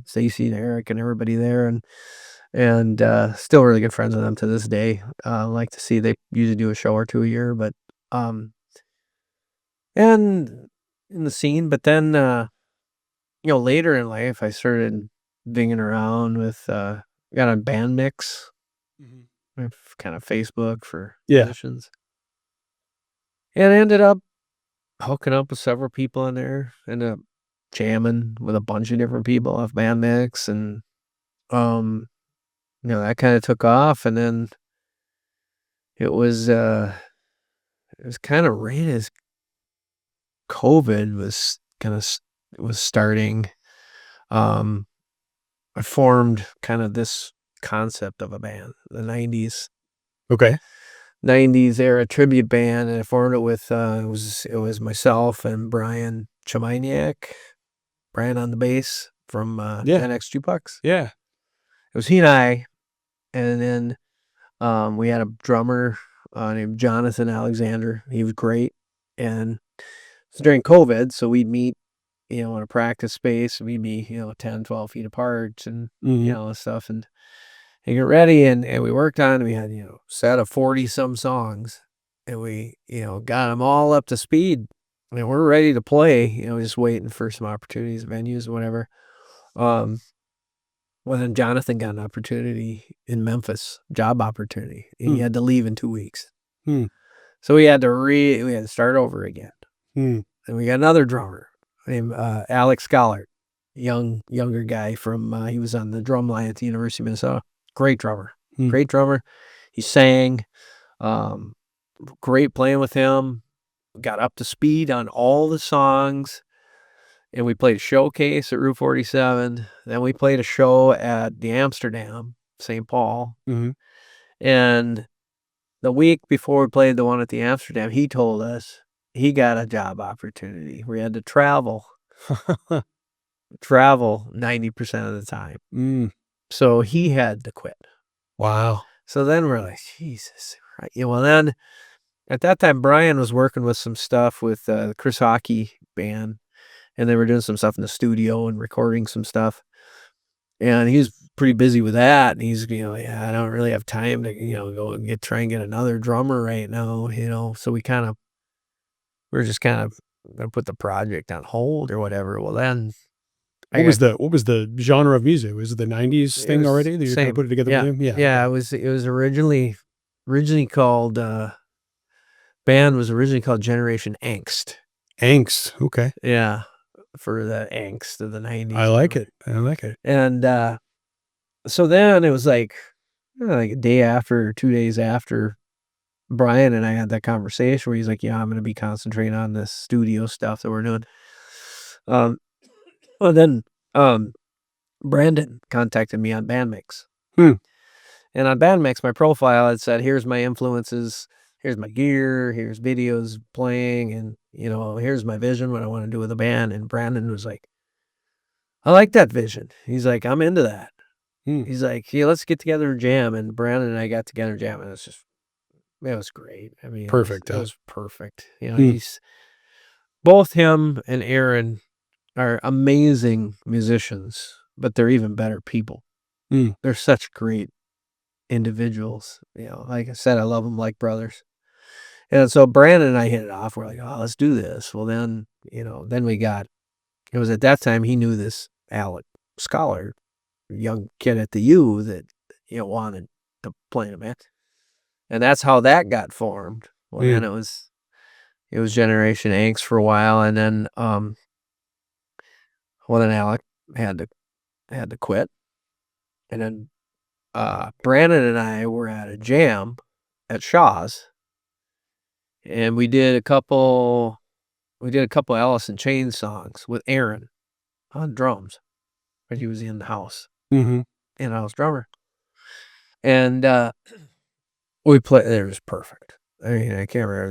Stacy and Eric and everybody there, and still really good friends with them to this day. Like to see they usually do a show or 2 a year, but, um and in the scene, but then, later in life, I started dinging around with, got on Band Mix,
Mhm.
kind of Facebook for
Yeah.
musicians, and I ended up hooking up with several people in there, ended up jamming with a bunch of different people off Band Mix, and, um, that kinda took off, and then it was, uh, it was kinda right as COVID was kinda was starting. um I formed kind of this concept of a band, the
Okay.
90s era tribute band, and I formed it with, it was myself and Brian Cheminiak, Brian on the bass from,
Yeah.
10X Jukebox.
Yeah.
It was he and I, and then, we had a drummer, named Jonathan Alexander. He was great, and it's during COVID, so we'd meet, in a practice space. We'd be, 10, 12 feet apart and,
Mhm.
and stuff, and get ready, and we worked on, we had, set of 40 some songs, and we, got them all up to speed, and we're ready to play, just waiting for some opportunities, venues, whatever. Um, well, then Jonathan got an opportunity in Memphis, job opportunity, and he
Hmm.
had to leave in 2 weeks.
Hmm.
So we had to start over again.
Hmm.
And we got another drummer named, Alex Schollert, younger guy from, he was on the drum line at the University of Minnesota. Great drummer,
Hmm.
great drummer. He sang, um, great playing with him, got up to speed on all the songs, and we played a showcase at Route 47. Then we played a show at the Amsterdam, St. Paul.
Mhm.
And the week before we played the one at the Amsterdam, he told us he got a job opportunity. We had to travel 90% of the time.
Mm.
So he had to quit.
Wow.
So then we're like, Jesus, right? Well, then at that time, Brian was working with some stuff with, the Chris Hockey band, and they were doing some stuff in the studio and recording some stuff. And he was pretty busy with that. And he's, yeah, I don't really have time to, go and try and get another drummer right now, So we're just kind of gonna put the project on hold or whatever. Well, then I got
What was the genre of music? Was it the '90s
it
thing
was
already that you're trying to
same,
put it together with
yeah,
him? Yeah.
yeah.
Okay.
It was originally called, band was originally called Generation Angst.
Angst. Okay.
Yeah, for the angst of the
I
90s,
like
whatever.
it. I like it.
And, so then it was like a day after, 2 days after Brian and I had that conversation where he's like, "Yeah, I'm gonna be concentrating on this studio stuff that we're doing." Um, well, then, um, Brandon contacted me on Bandmix.
Hmm.
And on Bandmix, my profile had said, "Here's my influences, here's my gear, here's videos playing, and, here's my vision, what I wanna do with the band." And Brandon was like, "I like that vision." He's like, "I'm into that."
Hmm.
He's like, "Yeah, let's get together and jam." And Brandon and I got together and jam, and it was great. I mean,
Perfect,
it
huh?
was perfect.
Hmm.
He's both him and Aaron are amazing musicians, but they're even better people.
Hmm.
They're such great individuals. Like I said, I love them like brothers. And so Brandon and I hit it off. We're like, "Oh, let's do this." Well, then, it was at that time he knew this Alec Scholar, young kid at the U that, wanted to play in a band. And that's how that got formed. Well,
Hmm.
then it was Generation Angst for a while, and then, then Alec had to quit, and then, Brandon and I were at a jam at Shaw's, and we did a couple Alice in Chains songs with Aaron on drums, but he was in the house,
Mhm.
in-house drummer, and, we played it was perfect. I mean, I can't remember, it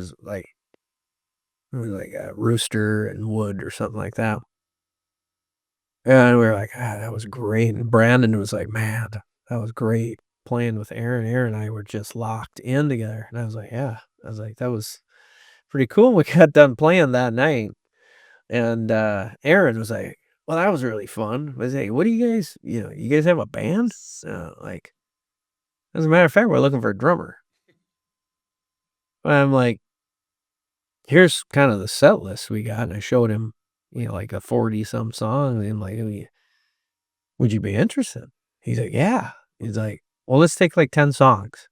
was like a Rooster and Wood or something like that. And we were like, that was great." And Brandon was like, "Man, that was great playing with Aaron." Aaron and I were just locked in together. And I was like, "Yeah." I was like, "That was pretty cool. We got done playing that night, and Aaron was like, "Well, that was really fun." I was like, "What do you guys, you guys have a band?" Like, as a matter of fact, we're looking for a drummer. I'm like, "Here's kind of the set list we got." And I showed him, like a 40 some song. And I'm like, "Would you be interested?" He's like, "Yeah." He's like, "Well, let's take like 10 songs.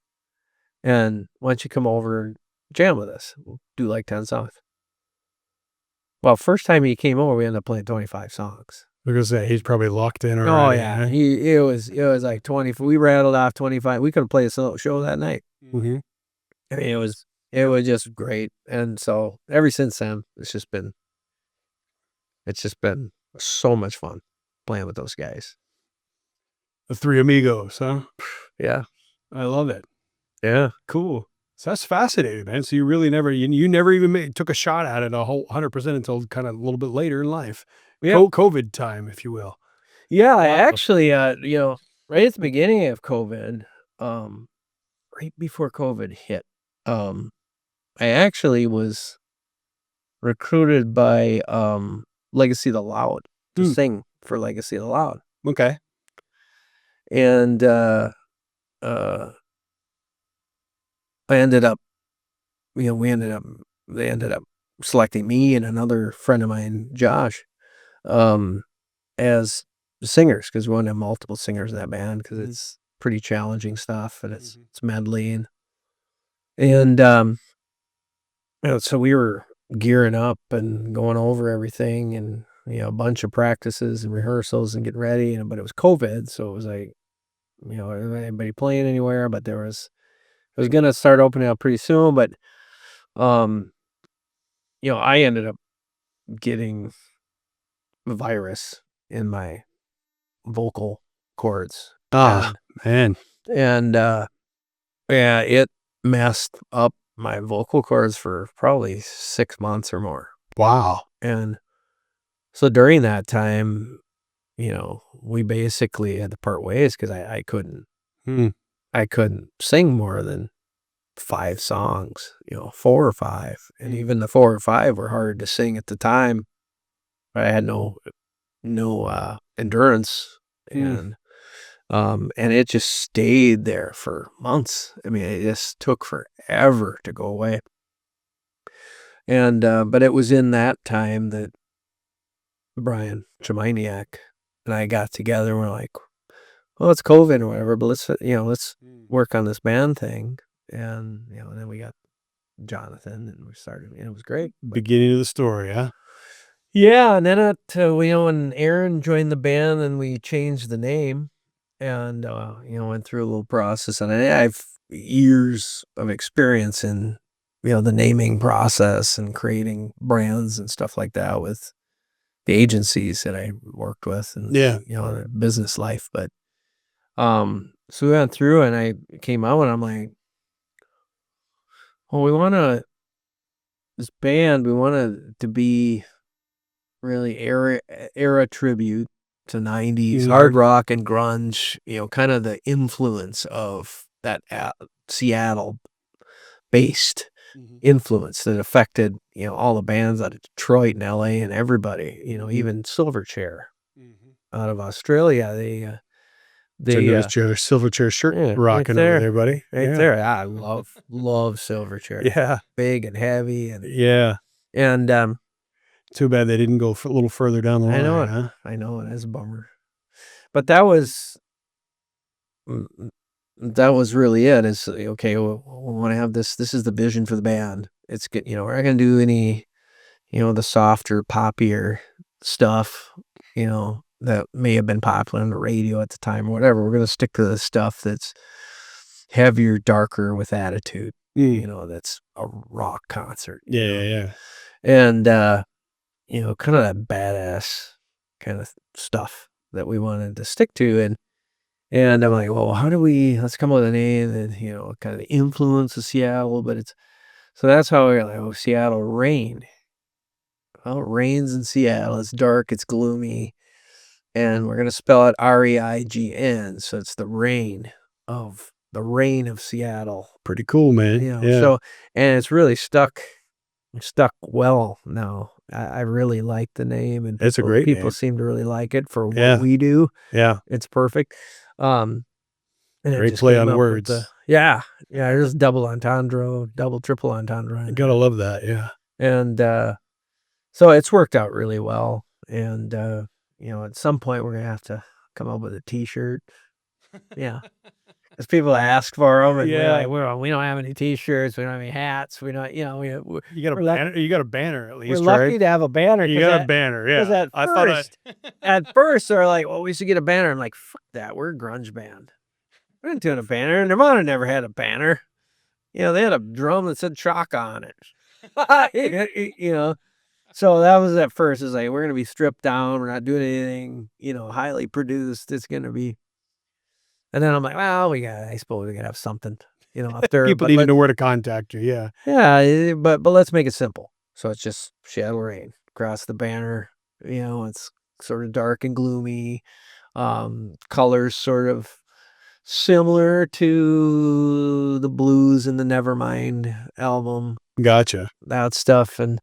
And why don't you come over and jam with us? We'll do like 10 songs." Well, first time he came over, we ended up playing 25 songs.
I was gonna say he's probably locked in
Oh
already.
yeah,
Eh?
it was like 20. We rattled off 25. We could have played a show that night.
Mm-hmm.
I mean, it was just great. And so ever since then, it's just been so much fun playing with those guys.
The Three Amigos, huh?
Yeah,
I love it.
yeah.
Cool. So that's fascinating, man. So you really never, you never even took a shot at it a whole 100% until kind of a little bit later in life,
Yeah.
COVID time, if you will.
Yeah, I
Wow.
actually, right at the beginning of COVID, um, right before COVID hit, um, I actually was recruited by, Legacy the Loud to
Hmm.
sing for Legacy the Loud.
Okay.
And, uh, I ended up, they ended up selecting me and another friend of mine, Josh, um, as singers, because we want to have multiple singers in that band because
Mhm.
it's pretty challenging stuff and it's
Mhm.
it's medley and so we were gearing up and going over everything and a bunch of practices and rehearsals and getting ready, but it was COVID, so it was like anybody playing anywhere, but it was gonna start opening up pretty soon, but um I ended up getting a virus in my vocal cords
Ah, man.
and yeah, it messed up my vocal cords for probably 6 months or more.
Wow.
And so during that time, we basically had to part ways because
Hmm.
I couldn't sing more than 5 songs, 4 or 5. And
Mm.
even the 4 or 5 were hard to sing at the time. I had no endurance
Mm.
and it just stayed there for months. I mean, it just took forever to go away. And but it was in that time that Brian Cheminiak and I got together and we're like, well, it's COVID or whatever, but let's
Mm.
work on this band thing. And, and then we got Jonathan and we started, and it was great. But
Beginning of the story, huh?
yeah, and then when Aaron joined the band and we changed the name and, went through a little process and I've years of experience in, the naming process and creating brands and stuff like that with the agencies that I worked with and,
Yeah.
the business life. But, so we went through and I came out and I'm like, well, this band, we want it to be really era tribute to 90s
Mhm.
hard rock and grunge, kind of the influence of that Seattle based
Mhm.
influence that affected, all the bands out of Detroit and LA and everybody,
Mhm.
even Silverchair
Mhm.
out of Australia.
So I
They
noticed your Silverchair shirt
Yeah, right
rocking over
there.
there, buddy.
Right
Yeah.
there. I love Silverchair.
Yeah.
Big and heavy
Yeah.
and
Too bad they didn't go a little further down the
I know
line,
it.
huh?
I know it. That's a bummer. But mm, that was really it. Is okay. We want to have this. This is the vision for the band. It's good. We're not gonna do any, the softer, poppier stuff. That may have been popular on the radio at the time or whatever. We're gonna stick to the stuff that's heavier, darker, with attitude.
Mm.
That's a rock concert.
Yeah, yeah, yeah.
And kind of that badass kind of stuff that we wanted to stick to. And I'm like, well, let's come up with a name that, kind of influence of Seattle, but so that's how we're like, oh, Seattle Rain. Well, it rains in Seattle. It's dark, it's gloomy, and we're going to spell it REIGN. So it's the rain of Seattle.
Pretty cool, man. Yeah.
So, and it's really stuck stuck well now. I really like the name, and
It's a great
people
name.
seem to really like it for what
Yeah.
we do.
Yeah.
It's perfect. And it
Great
just
play
came
on
up with
words.
yeah, there's double entendre, double, triple entendre
I
in
gotta
there.
love that. Yeah.
And, so it's worked out really well, and, at some point, we're gonna have to come up with a T-shirt. Yeah. As people ask for them, and we're
Yeah.
like, "Well, we don't have any T-shirts, we don't have any hats, we don't,"
You got a
we're luck
banner. You got a banner at
we're
least, right?
lucky to have a banner
You
'cause
got a banner. Yeah.
at
I thought
first at first, they're like, "Well, we should get a banner." I'm like, "Fuck that, we're a grunge band. We're not doing a banner." Nirvana never had a banner. They had a drum that said Chaka on it. You know? So that was at first, it's like, we're gonna be stripped down, we're not doing anything, highly produced, it's gonna be and then I'm like, "Well, I suppose we gotta have something, up there,
people
but
need to
let's"
know where to contact you. Yeah.
Yeah, but let's make it simple. So it's just Shadow Rain across the banner, it's sort of dark and gloomy, colors sort of similar to the Blues and the Nevermind album,
Gotcha.
that stuff, and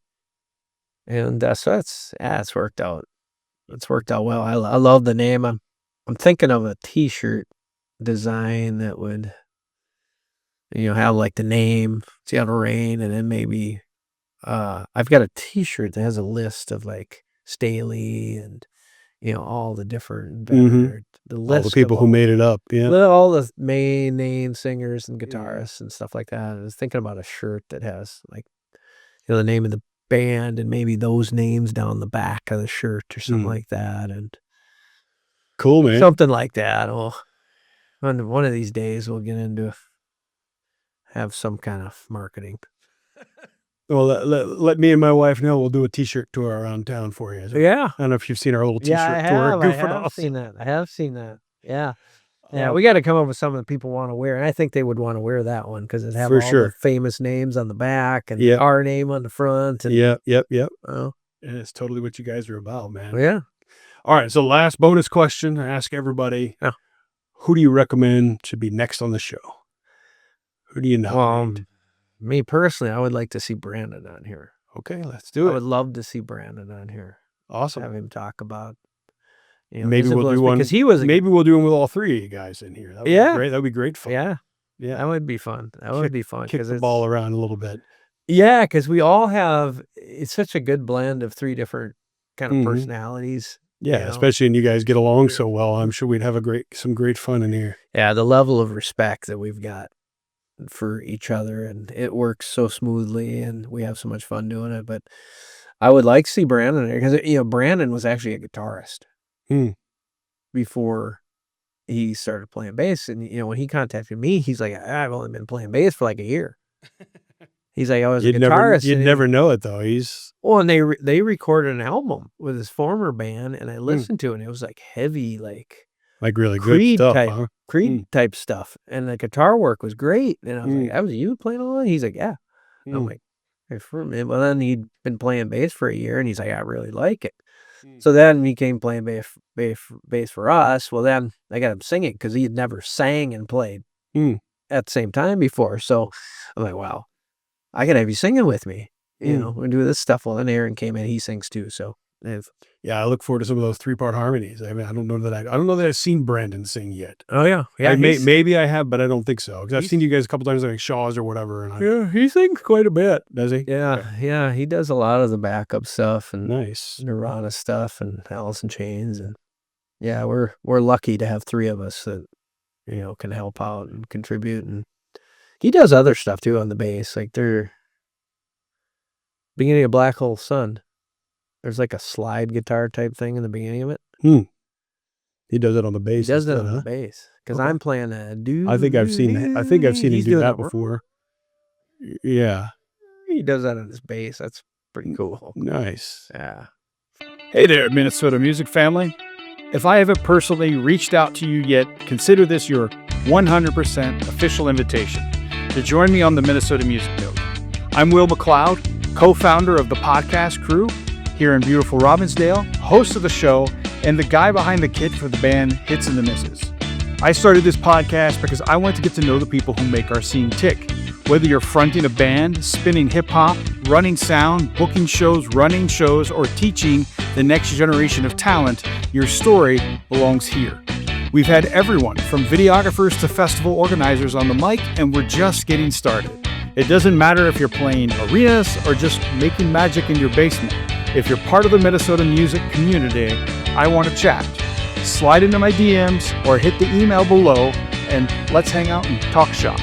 so it's worked out. It's worked out well. I love the name. I'm thinking of a T-shirt design that would, have like the name Seattle Rain, and then maybe I've got a T-shirt that has a list of like Staley and all the different vendors, the
All the
list of
people who made it up. Yeah.
all the main name singers and
Yeah.
guitarists and stuff like that. I was thinking about a shirt that has like the name of the band and maybe those names down the back of the shirt or something like that, and
Cool, man.
something like that. Well, one of these days we'll get into have some kind of marketing.
Well, let me and my wife know. We'll do a T-shirt tour around town for you.
Yeah.
I don't know if you've seen our little T-shirt
Yeah, I
tour.
have.
Good
I
for
have
us.
seen that. I have seen that. Yeah. Yeah,
Uh,
we got to come up with something that people want to wear, and I think they would want to wear that one because it have
For
all
sure.
the famous names on the back and
Yep.
our name on the front. And
Yep.
oh,
And it's totally what you guys are about, man.
yeah.
All right. So last bonus question. I ask everybody,
Yeah.
who do you recommend should be next on the show? Who do you nominate?
Me personally, I would like to see Brandon on here.
Okay, let's do
I
it.
would love to see Brandon on here.
Awesome.
Have him talk about
Maybe
his
we'll do
influence,
one
because he was
Maybe we'll do one with all three of you guys in here. That would be
Yeah.
great. That would be great fun.
yeah,
Yeah.
that would be fun. That would be fun
Kick
because
the ball around a little bit.
Yeah, because we all have it's such a good blend of 3 different kind of
Mhm.
personalities.
Yeah, especially when you guys get along so well. I'm sure we'd have some great fun in here.
Yeah, the level of respect that we've got for each other, and it works so smoothly, and we have so much fun doing it. But I would like to see Brandon there because Brandon was actually a guitarist
Hmm.
before he started playing bass, and when he contacted me, he's like, "I've only been playing bass for like a year." He's like, "I was a guitarist."
You'd
and
never know it though. He's
and they recorded an album with his former band, and I listened to it, and it was like heavy, like
like really good
Creed
stuff,
type,
huh?
Creed type stuff, and the guitar work was great. And I was like,
Mm.
"That was you playing all that?" He's like, "Yeah." I'm
Mm.
like, "Hey, for a minute." Well, then he'd been playing bass for a year, and he's like, "I really like it."
Mm.
So then he came playing bass for us. Well, then I got him singing because he had never sang and played
Mm.
at the same time before. So I'm like, "Wow, I gotta have you singing with me." We do this stuff. Well, then Aaron came in; he sings too. So
Yeah, I look forward to some of those 3-part harmonies. I mean, I don't know that I've seen Brandon sing yet.
oh yeah,
Maybe I have, but I don't think so. Because I've
he's-
seen you guys a couple times like Shaw's or whatever. And
he sings quite a bit.
does he?
Yeah, he does a lot of the backup stuff and
Nice.
Nirvana stuff and Alice in Chains, and yeah, we're lucky to have 3 of us that can help out and contribute. And he does other stuff too on the bass, like beginning of Black Hole Sun. There's like a slide guitar type thing in the beginning of it.
He does it on the
He
bass.
does it
instead,
on
huh?
the bass because
Okay.
I'm playing a do.
I think I've seen him
He's
do
doing
that
it.
before. Yeah.
He does that on his bass. That's pretty cool.
Nice.
Yeah.
Hey there, Minnesota music family. If I haven't personally reached out to you yet, consider this your 100% official invitation to join me on the Minnesota Music Note. I'm Will McLeod, co-founder of the podcast crew here in beautiful Robbinsdale, host of the show, and the guy behind the kit for the band Hits and the Misses. I started this podcast because I want to get to know the people who make our scene tick. Whether you're fronting a band, spinning hip-hop, running sound, booking shows, running shows, or teaching the next generation of talent, your story belongs here. We've had everyone from videographers to festival organizers on the mic, and we're just getting started. It doesn't matter if you're playing arenas or just making magic in your basement. If you're part of the Minnesota music community, I want to chat. Slide into my DMs or hit the email below and let's hang out and talk shop.